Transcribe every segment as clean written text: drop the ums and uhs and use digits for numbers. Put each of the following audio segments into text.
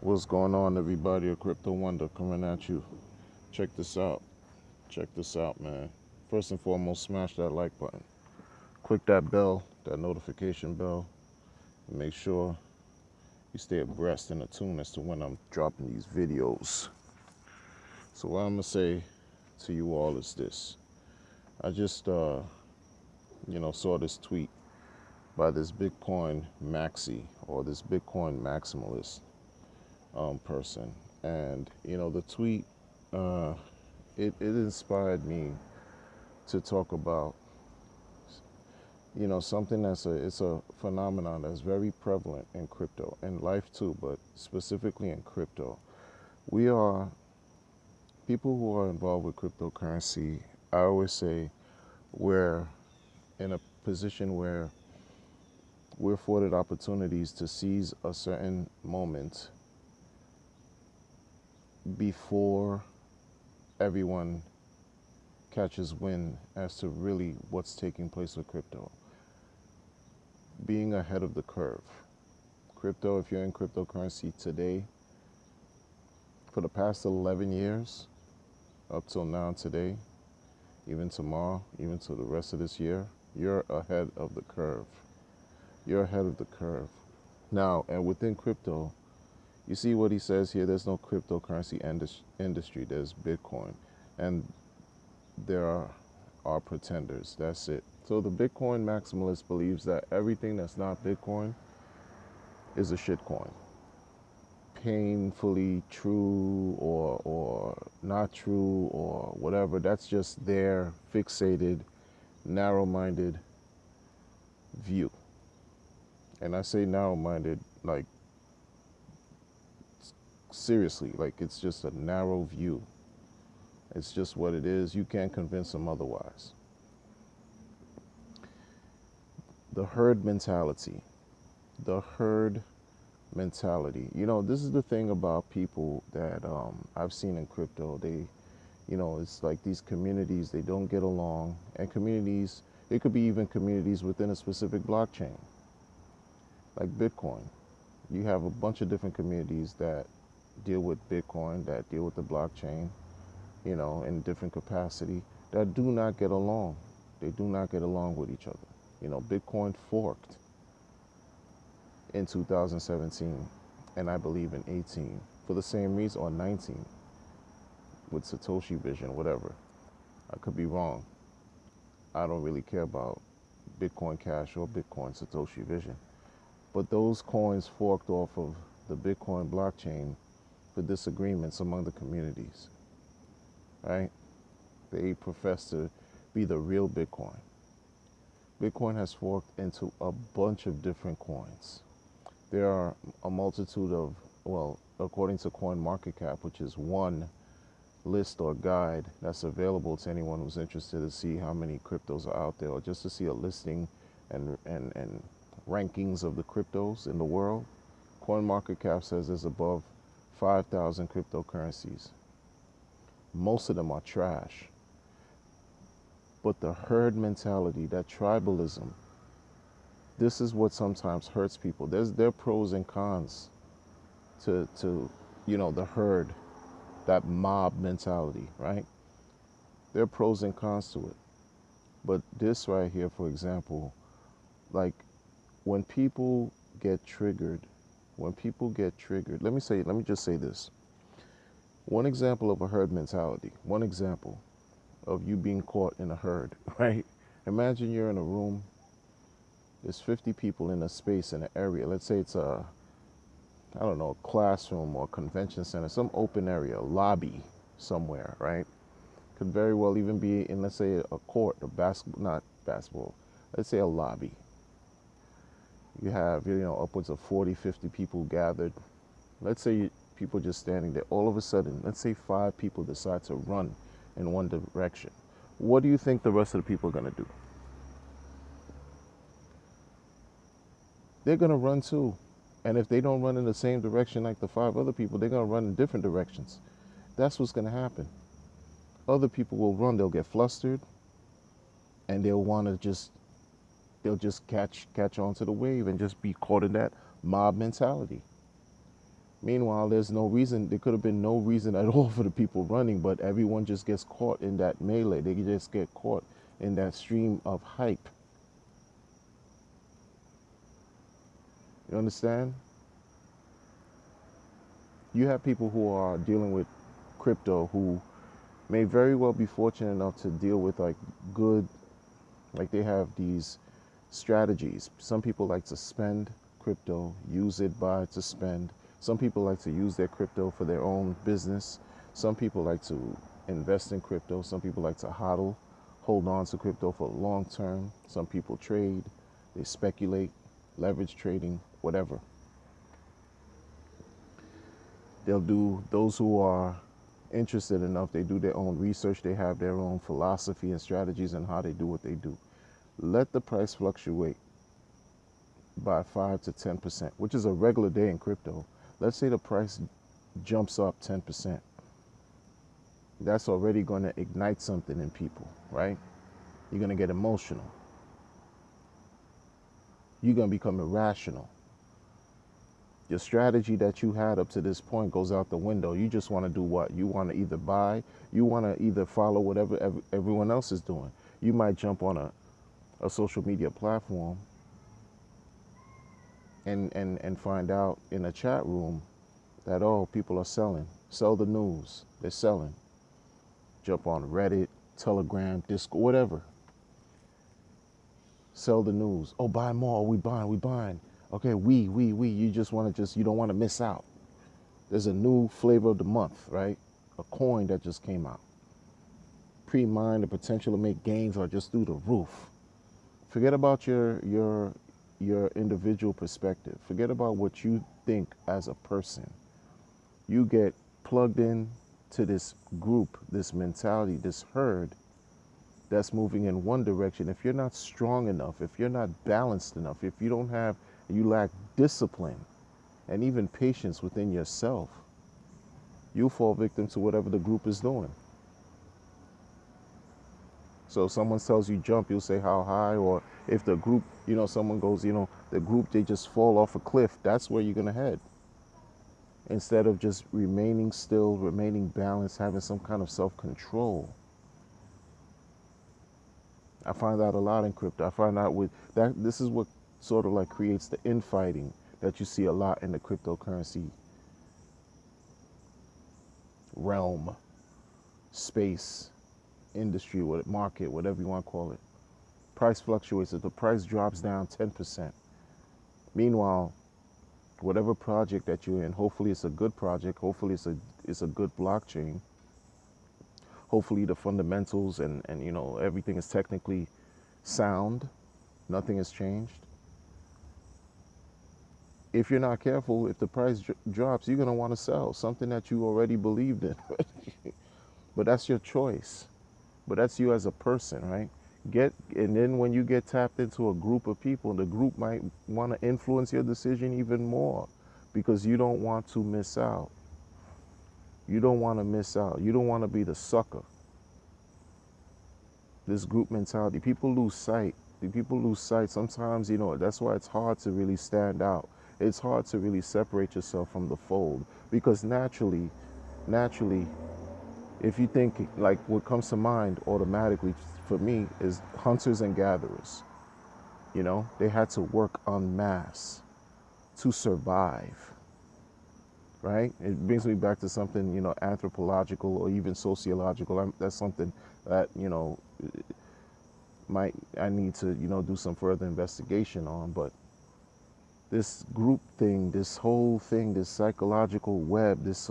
What's going on, everybody? A Crypto Wonder coming at you. Check this out. Check this out, man. First and foremost, smash that like button. Click that bell, that notification bell, and make sure you stay abreast and attuned as to when I'm dropping these videos. So what I'm gonna say to you all is this: I just, saw this tweet by this Bitcoin maxi or this Bitcoin maximalist person, and the tweet. Uh, it inspired me to talk about something it's a phenomenon that's very prevalent in crypto and life too, but specifically in crypto. We are people who are involved with cryptocurrency. I always say we're in a position where we're afforded opportunities to seize a certain moment before everyone catches wind as to really what's taking place with crypto. Being ahead of the curve. Crypto, if you're in cryptocurrency today, for the past 11 years, up till now today, even tomorrow, even to the rest of this year, you're ahead of the curve. You're ahead of the curve. Now, and within crypto, you see what he says here, there's no cryptocurrency industry, there's Bitcoin. And there are pretenders, that's it. So the Bitcoin maximalist believes that everything that's not Bitcoin is a shitcoin. Painfully true or not true or whatever, that's just their fixated, narrow-minded view. And I say narrow-minded, like, seriously, like it's just a narrow view. It's just what it is. You can't convince them otherwise. The herd mentality. The herd mentality. This is the thing about people that I've seen in crypto. It's like these communities, they don't get along. And communities, it could be even communities within a specific blockchain. Like Bitcoin. You have a bunch of different communities that deal with Bitcoin, that deal with the blockchain, in different capacity, that do not get along. They do not get along with each other. Bitcoin forked in 2017, and I believe in 18, for the same reason, or 19, with Satoshi Vision, whatever. I could be wrong. I don't really care about Bitcoin Cash or Bitcoin Satoshi Vision. But those coins forked off of the Bitcoin blockchain for disagreements among the communities, right? They profess to be the real Bitcoin. Bitcoin has forked into a bunch of different coins. There are a multitude of, well, according to CoinMarketCap, which is one list or guide that's available to anyone who's interested to see how many cryptos are out there, or just to see a listing and rankings of the cryptos in the world. CoinMarketCap says there's above 5,000 cryptocurrencies. Most of them are trash. But the herd mentality, that tribalism, this is what sometimes hurts people. There are pros and cons to the herd, that mob mentality, right? There are pros and cons to it. But this right here, for example, like when people get triggered, let me just say this. One example of a herd mentality, one example of you being caught in a herd, right? Imagine you're in a room, there's 50 people in a space, in an area. Let's say it's a classroom or convention center, some open area, lobby somewhere, right? Could very well even be in, let's say, a court, not basketball, let's say a lobby. You have, upwards of 40, 50 people gathered. Let's say people just standing there. All of a sudden, let's say 5 people decide to run in one direction. What do you think the rest of the people are going to do? They're going to run too. And if they don't run in the same direction like the 5 other people, they're going to run in different directions. That's what's going to happen. Other people will run, they'll get flustered, and they'll just catch on to the wave and just be caught in that mob mentality. Meanwhile, there's no reason, there could have been no reason at all for the people running, but everyone just gets caught in that melee. They just get caught in that stream of hype. You understand? You have people who are dealing with crypto who may very well be fortunate enough to deal with like good, like they have these strategies. Some people like to spend crypto, use it, buy to spend. Some people like to use their crypto for their own business. Some people like to invest in crypto. Some people like to hodl, hold on to crypto for long term. Some people trade, they speculate, leverage trading, whatever. They'll do, those who are interested enough, they do their own research, they have their own philosophy and strategies and how they do what they do. Let the price fluctuate by 5 to 10%, which is a regular day in crypto. Let's say the price jumps up 10%. That's already going to ignite something in people, right? You're going to get emotional. You're going to become irrational. Your strategy that you had up to this point goes out the window. You just want to do what? You want to either buy, you want to either follow whatever everyone else is doing. You might jump on a social media platform and find out in a chat room that, oh, people are selling. Sell the news. They're selling. Jump on Reddit, Telegram, Discord, whatever. Sell the news. Oh, buy more. We buying. Okay, you just want to you don't want to miss out. There's a new flavor of the month, right? A coin that just came out. Pre-mine, the potential to make gains are just through the roof. Forget about your individual perspective. Forget about what you think as a person. You get plugged in to this group, this mentality, this herd that's moving in one direction. If you're not strong enough, if you're not balanced enough, if you don't have, you lack discipline and even patience within yourself, you fall victim to whatever the group is doing. So if someone tells you jump, you'll say how high, or if the group, someone goes, the group, they just fall off a cliff, that's where you're going to head. Instead of just remaining still, remaining balanced, having some kind of self-control. I find that a lot in crypto. I find out with that, this is what sort of like creates the infighting that you see a lot in the cryptocurrency realm, space, industry, market, whatever you want to call it. Price fluctuates. If the price drops down 10%, meanwhile, whatever project that you're in, hopefully it's a good project, hopefully it's a good blockchain, hopefully the fundamentals and everything is technically sound, nothing has changed. If you're not careful, if the price drops, you're going to want to sell something that you already believed in. But that's your choice. But that's you as a person, right? And then when you get tapped into a group of people, the group might want to influence your decision even more because you don't want to miss out. You don't want to miss out. You don't want to be the sucker. This group mentality, people lose sight. People lose sight. Sometimes, that's why it's hard to really stand out. It's hard to really separate yourself from the fold because naturally, if you think, like, what comes to mind automatically for me is hunters and gatherers. They had to work en masse to survive, right? It brings me back to something, anthropological or even sociological. That's something that, I need to, do some further investigation on. But this group thing, this whole thing, this psychological web, this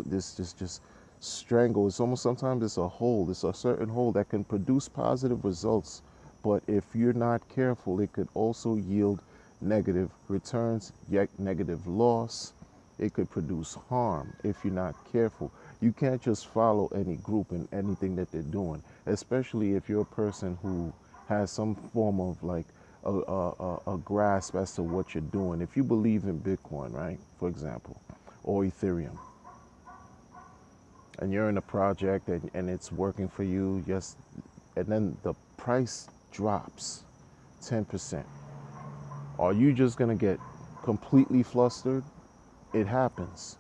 just strangle. It's almost, sometimes it's a hole. It's a certain hole that can produce positive results, but if you're not careful, it could also yield negative returns, yet negative loss. It could produce harm if you're not careful. You can't just follow any group and anything that they're doing, especially if you're a person who has some form of like a grasp as to what you're doing. If you believe in Bitcoin, right, for example, or Ethereum, and you're in a project and it's working for you, yes, and then the price drops 10%. Are you just going to get completely flustered? It happens.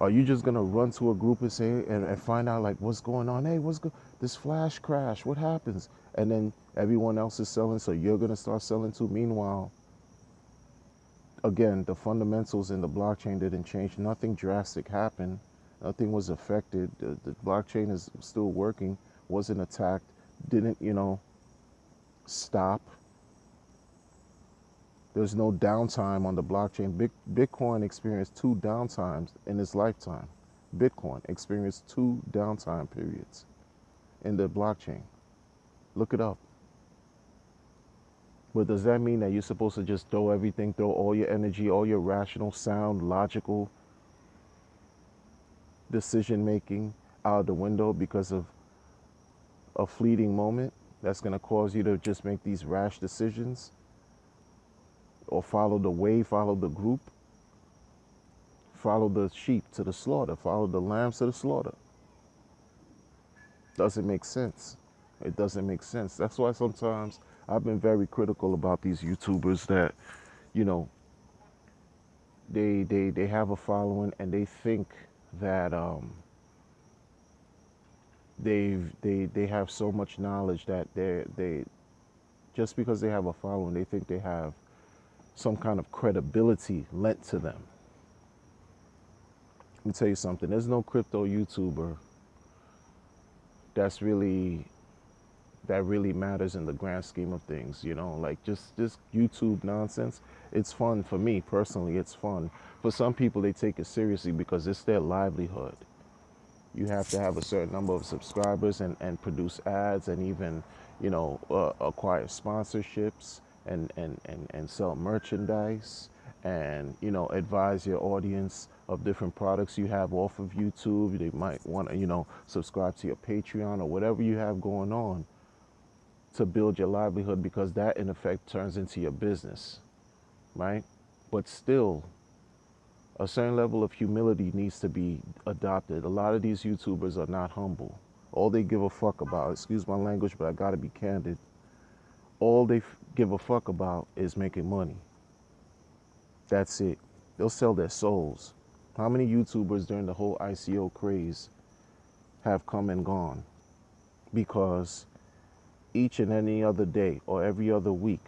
Are you just gonna run to a group and say and find out like what's going on? Hey, this flash crash? What happens? And then everyone else is selling, so you're gonna start selling too. Meanwhile, again, the fundamentals in the blockchain didn't change. Nothing drastic happened. Nothing was affected. The blockchain is still working. Wasn't attacked. Didn't stop. There's no downtime on the blockchain. Bitcoin experienced two downtimes in its lifetime. Bitcoin experienced two downtime periods in the blockchain. Look it up. But does that mean that you're supposed to just throw everything, throw all your energy, all your rational, sound, logical decision making out the window because of a fleeting moment that's going to cause you to just make these rash decisions or follow the wave, follow the group, follow the sheep to the slaughter, follow the lambs to the slaughter? Doesn't make sense. It doesn't make sense. That's why sometimes I've been very critical about these YouTubers that, you know, they have a following and they think that they have so much knowledge that they just because they have a following, they think they have some kind of credibility lent to them. Let me tell you something. There's no crypto YouTuber that's really that really matters in the grand scheme of things, like just this YouTube nonsense. It's fun for me personally. It's fun. For some people, they take it seriously because it's their livelihood. You have to have a certain number of subscribers and produce ads and even, acquire sponsorships and sell merchandise and, advise your audience of different products you have off of YouTube. They might want to, subscribe to your Patreon or whatever you have going on to build your livelihood, because that in effect turns into your business, right? But still, a certain level of humility needs to be adopted. A lot of these YouTubers are not humble. All they give a fuck about, excuse my language, but I gotta be candid, all they give a fuck about is making money. That's it. They'll sell their souls. How many YouTubers during the whole ICO craze have come and gone because each and any other day or every other week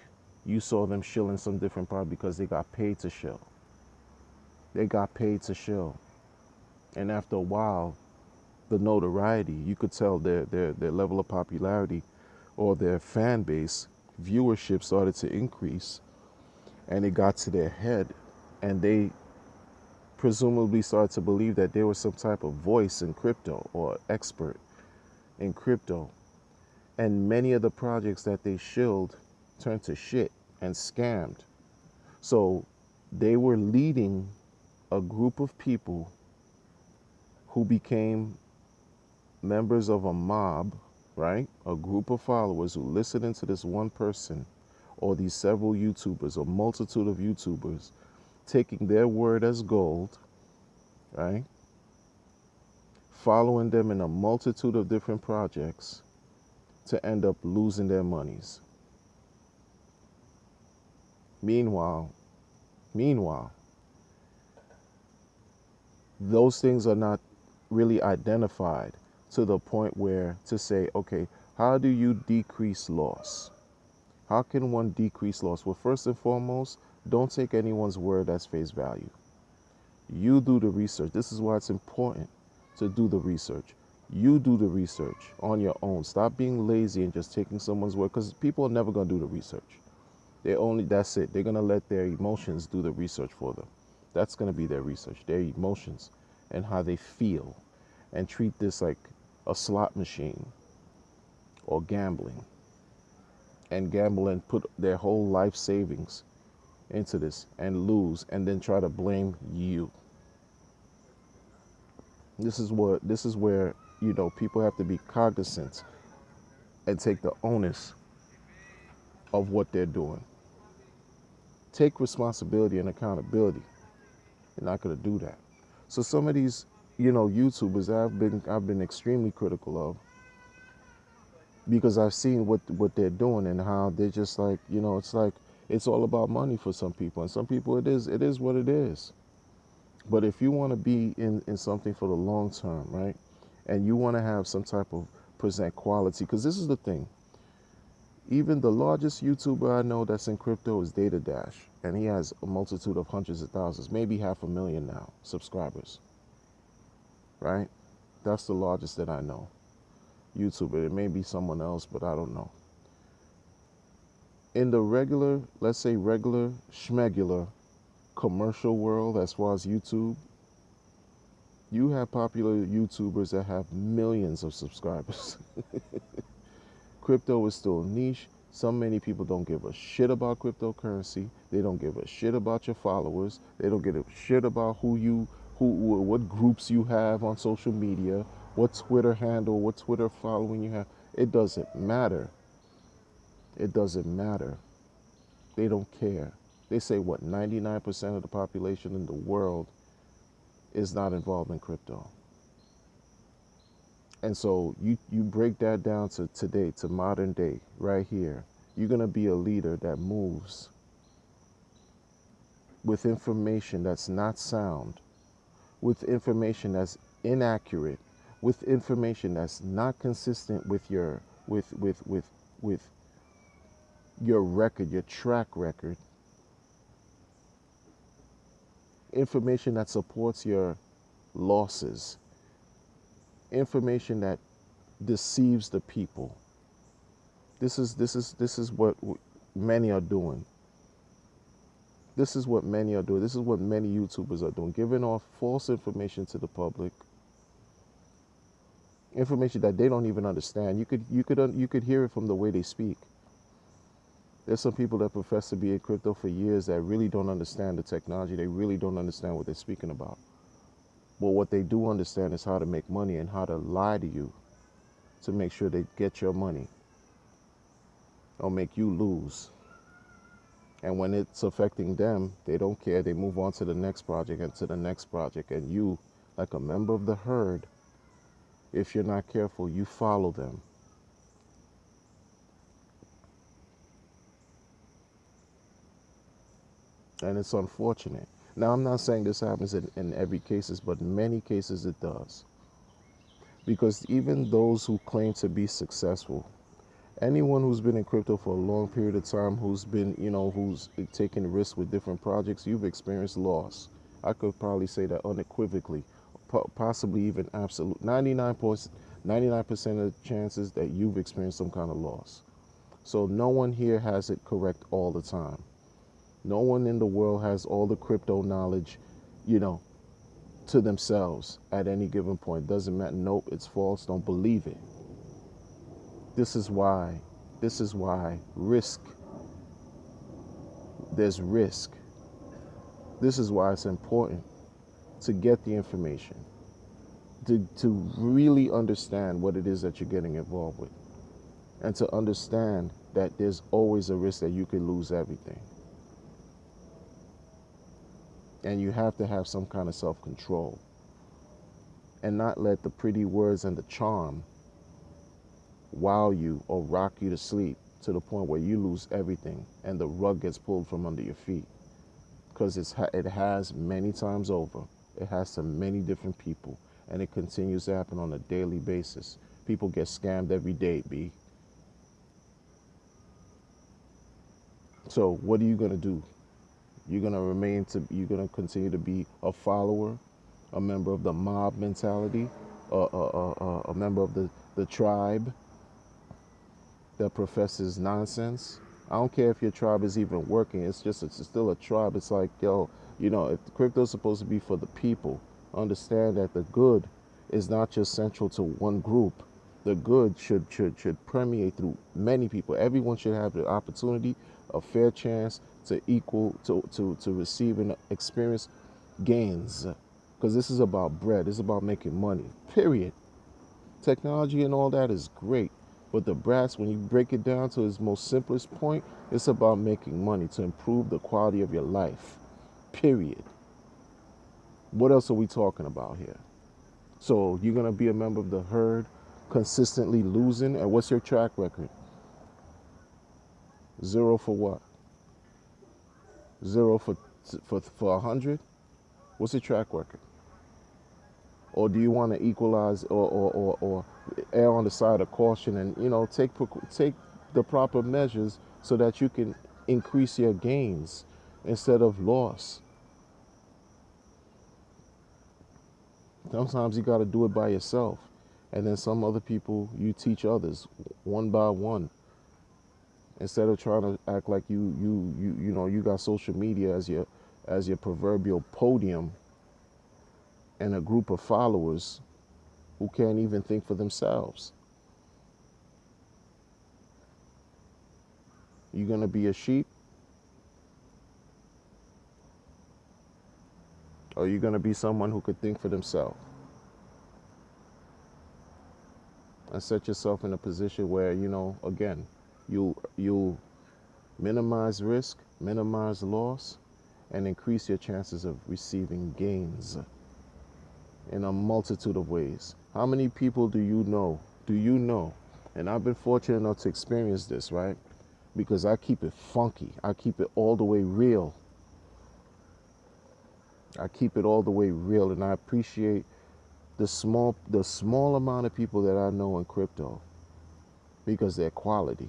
you saw them shilling some different product because they got paid to shill. They got paid to shill. And after a while, the notoriety, you could tell their level of popularity or their fan base, viewership started to increase, and it got to their head, and they presumably started to believe that there was some type of voice in crypto or expert in crypto. And many of the projects that they shilled turned to shit and scammed. So they were leading a group of people who became members of a mob, right? A group of followers who listened to this one person or these several YouTubers or multitude of YouTubers, taking their word as gold, right? Following them in a multitude of different projects to end up losing their monies. Meanwhile, those things are not really identified to the point where to say, okay, how do you decrease loss? How can one decrease loss? Well, first and foremost, don't take anyone's word as face value. You do the research. This is why it's important to do the research. You do the research on your own. Stop being lazy and just taking someone's word, because people are never going to do the research. That's it. They're going to let their emotions do the research for them. That's going to be their research, their emotions and how they feel, and treat this like a slot machine or gambling, and gamble and put their whole life savings into this and lose and then try to blame you. This is where, people have to be cognizant and take the onus of what they're doing. Take responsibility and accountability. You're not going to do that. So some of these, YouTubers I've been extremely critical of, because I've seen what they're doing and how they're just like, it's like it's all about money for some people, and some people it is what it is. But if you want to be in something for the long term, right? And you want to have some type of present quality, because this is the thing. Even the largest YouTuber I know that's in crypto is Data Dash, and he has a multitude of hundreds of thousands, maybe 500,000 now, subscribers, right? That's the largest that I know. YouTuber. It may be someone else, but I don't know. In the regular, let's say regular, schmegular commercial world, as far as YouTube, you have popular YouTubers that have millions of subscribers. Crypto is still niche. So many people don't give a shit about cryptocurrency. They don't give a shit about your followers. They don't give a shit about what groups you have on social media, what Twitter handle, what Twitter following you have. It doesn't matter. It doesn't matter. They don't care. They say what 99% of the population in the world is not involved in crypto. And so you break that down to today, to modern day, right here. You're going to be a leader that moves with information that's not sound, with information that's inaccurate, with information that's not consistent with with your record, your track record, information that supports your losses, information that deceives the people. This is what many are doing. This is what many are doing. This is what many YouTubers are doing, giving off false information to the public, information that they don't even understand. You could hear it from the way they speak. There's some people that profess to be in crypto for years that really don't understand the technology. They really don't understand what they're speaking about. But what they do understand is how to make money and how to lie to you to make sure they get your money or make you lose. And when it's affecting them, they don't care. They move on to the next project and to the next project. And you, like a member of the herd, if you're not careful, you follow them. And it's unfortunate. Now, I'm not saying this happens in every cases, but in many cases it does. Because even those who claim to be successful, anyone who's been in crypto for a long period of time, who's been, who's taking risks with different projects, you've experienced loss. I could probably say that unequivocally, possibly even absolute 99% of the chances that you've experienced some kind of loss. So no one here has it correct all the time. No one in the world has all the crypto knowledge, you know, to themselves at any given point. Doesn't matter. Nope, it's false. Don't believe it. This is why. This is why risk. There's risk. This is why it's important to get the information, to really understand what it is that you're getting involved with, and to understand that there's always a risk that you could lose everything. And you have to have some kind of self-control and not let the pretty words and the charm wow you or rock you to sleep to the point where you lose everything and the rug gets pulled from under your feet. Because it has many times over. It has to many different people, and it continues to happen on a daily basis. People get scammed every day, B. So what are you gonna do? You're gonna continue to be a follower, a member of the mob mentality, a member of the tribe that professes nonsense. I don't care if your tribe is even working. It's still a tribe. It's like, yo, if crypto is supposed to be for the people, understand that the good is not just central to one group. The good should permeate through many people. Everyone should have the opportunity, a fair chance to receive and experience gains. Because this is about bread. This is about making money. Period. Technology and all that is great. But the brass, when you break it down to its most simplest point, it's about making money to improve the quality of your life. Period. What else are we talking about here? So you're going to be a member of the herd, consistently losing. And what's your track record? Zero for what? Zero for 100? What's the track record? Or do you want to equalize or err on the side of caution and take the proper measures so that you can increase your gains instead of loss? Sometimes you got to do it by yourself, and then some other people you teach others one by one instead of trying to act like you got social media as your proverbial podium and a group of followers who can't even think for themselves. You gonna be a sheep, or you gonna be someone who could think for themselves and set yourself in a position where again you minimize risk, minimize loss, and increase your chances of receiving gains in a multitude of ways. How many people do you know? Do you know? And I've been fortunate enough to experience this, right? Because I keep it funky. I keep it all the way real. I keep it all the way real, and I appreciate the small amount of people that I know in crypto because they're quality.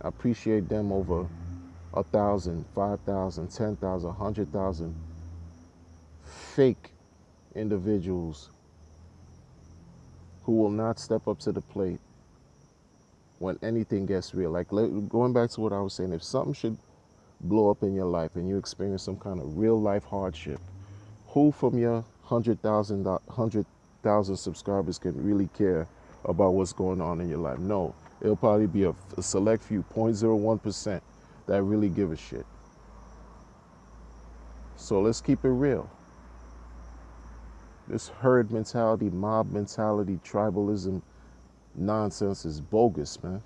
I appreciate them over 1,000, 5,000, 10,000, 100,000 fake individuals who will not step up to the plate when anything gets real. Like going back to what I was saying, if something should blow up in your life and you experience some kind of real life hardship, who from your 100,000 subscribers can really care about what's going on in your life? No, it'll probably be a select few, 0.01%, that really give a shit. So let's keep it real. This herd mentality, mob mentality, tribalism nonsense is bogus, man.